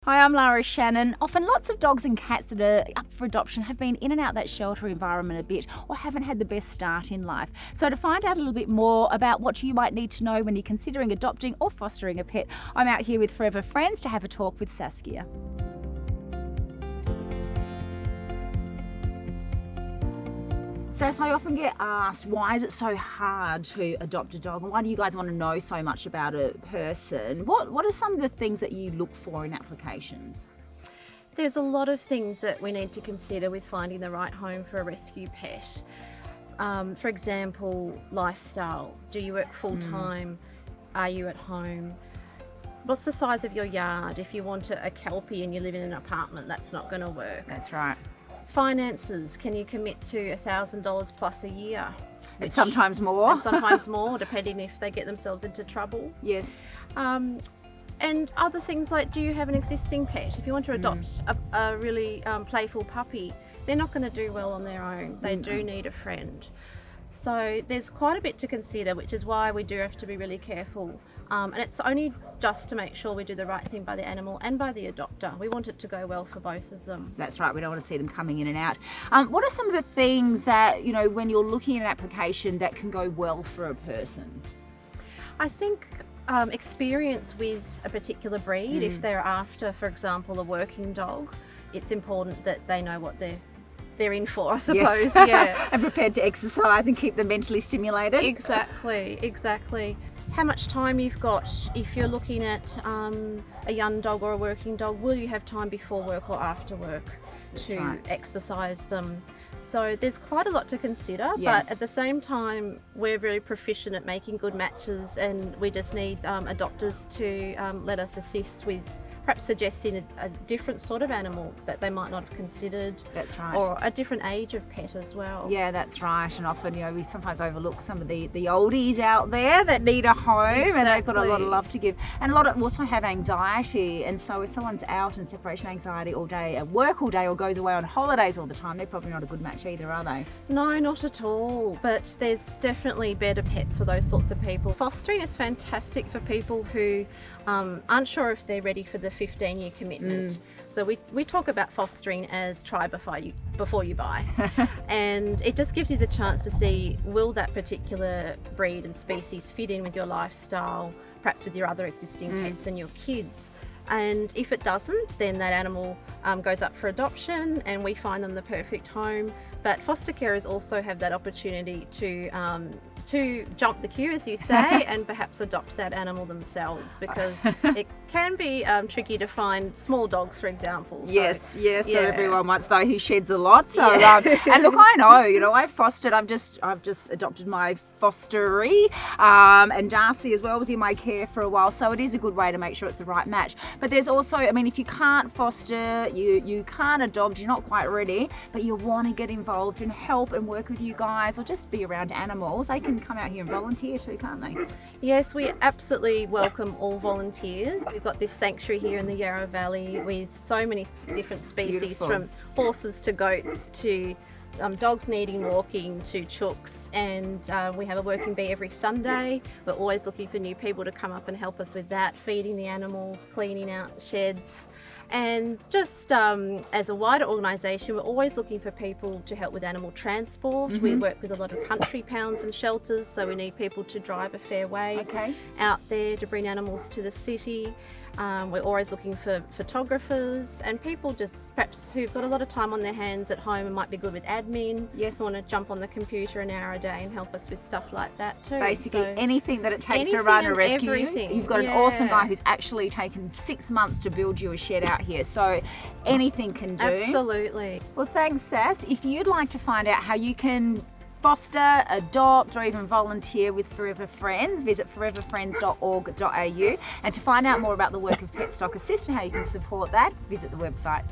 Hi, I'm Lara Shannon. Often lots of dogs and cats that are up for adoption have been in and out that shelter environment a bit or haven't had the best start in life. So to find out a little bit more about what you might need to know when you're considering adopting or fostering a pet, I'm out here with Forever Friends to have a talk with Saskia. Sass, I often get asked, why is it so hard to adopt a dog, and why do you guys want to know so much about a person? What are some of the things that you look for in applications? There's a lot of things that we need to consider with finding the right home for a rescue pet. For example, lifestyle. Do you work full-time? Are you at home? What's the size of your yard? If you want a Kelpie and you live in an apartment, that's not going to work. That's right. Finances. Can you commit to $1,000 plus a year? And sometimes more. And sometimes more, depending if they get themselves into trouble. Yes. And other things like, do you have an existing pet? If you want to adopt a really playful puppy, they're not going to do well on their own. They do need a friend. So there's quite a bit to consider, which is why we do have to be really careful. And it's only just to make sure we do the right thing by the animal and by the adopter. We want it to go well for both of them. That's right, we don't want to see them coming in and out. What are some of the things that, you know, when you're looking at an application that can go well for a person? I think experience with a particular breed. If they're after, for example, a working dog, it's important that they know what they're in for, I suppose. Yes. Yeah. And prepared to exercise and keep them mentally stimulated. Exactly. How much time you've got. If you're looking at a young dog or a working dog, will you have time before work or after work to exercise them? So there's quite a lot to consider, but at the same time, we're very proficient at making good matches, and we just need adopters to let us assist with perhaps suggesting a different sort of animal that they might not have considered. That's right. Or a different age of pet as well. Yeah, that's right. And often, you know, we sometimes overlook some of the oldies out there that need a home, and they've got a lot of love to give. And a lot of also have anxiety. And so if someone's out in separation anxiety all day, at work all day, or goes away on holidays all the time, they're probably not a good match either, are they? No, not at all. But there's definitely better pets for those sorts of people. Fostering is fantastic for people who aren't sure if they're ready for the 15-year commitment. So we talk about fostering as try before you buy. And it just gives you the chance to see, will that particular breed and species fit in with your lifestyle, perhaps with your other existing pets and your kids. And if it doesn't, then that animal goes up for adoption and we find them the perfect home. But foster carers also have that opportunity to jump the queue, as you say, and perhaps adopt that animal themselves, because it can be tricky to find small dogs, for example. So, yes. So everyone wants, though, he sheds a lot. So and look, I know, you know, I've fostered. I've just adopted my fosteree, and Darcy as well was in my care for a while. So it is a good way to make sure it's the right match. But there's also, I mean, if you can't foster, you can't adopt, you're not quite ready, but you want to get involved and help and work with you guys, or just be around animals, they can come out here and volunteer too, can't they? Yes, we absolutely welcome all volunteers. We've got this sanctuary here in the Yarra Valley with so many different species, from horses to goats to dogs needing walking to chooks, and we have a working bee every Sunday. We're always looking for new people to come up and help us with that, feeding the animals, cleaning out the sheds. And just as a wider organisation, we're always looking for people to help with animal transport. We work with a lot of country pounds and shelters, so we need people to drive a fair way out there to bring animals to the city. We're always looking for photographers and people just perhaps who've got a lot of time on their hands at home and might be good with admin. Yes. Want to jump on the computer an hour a day and help us with stuff like that too. Basically, anything that it takes to run a rescue. You've got an awesome guy who's actually taken 6 months to build you a shed out here, so anything can do. Absolutely. Well, thanks, Sass. If you'd like to find out how you can foster, adopt, or even volunteer with Forever Friends, visit foreverfriends.org.au. And to find out more about the work of PETstock Assist and how you can support that, visit the website.